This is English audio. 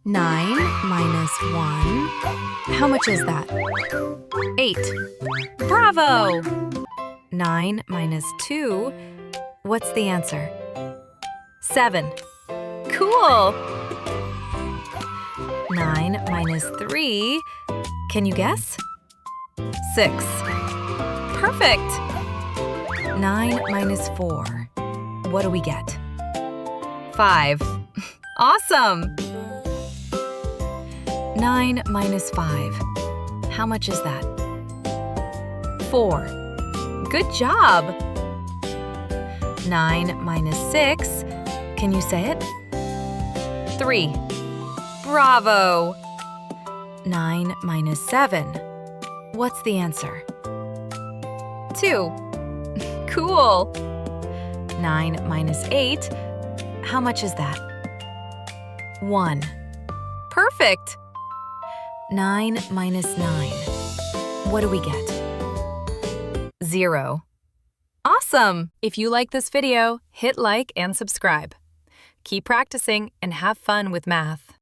9 minus 1. How much is that? 8. Bravo! 9 minus 2. What's the answer? 7. Cool! 9 minus 3. Can you guess? 6. Perfect! 9 minus 4. What do we get? 5. Awesome! 9 minus 5. How much is that? 4. Good job! 9 minus 6. Can you say it? 3. Bravo! 9 minus 7. What's the answer? 2. Cool! 9 minus 8. How much is that? 1. Perfect! 9 minus 9. What do we get? 0. Awesome! If you like this video, hit like and subscribe. Keep practicing and have fun with math.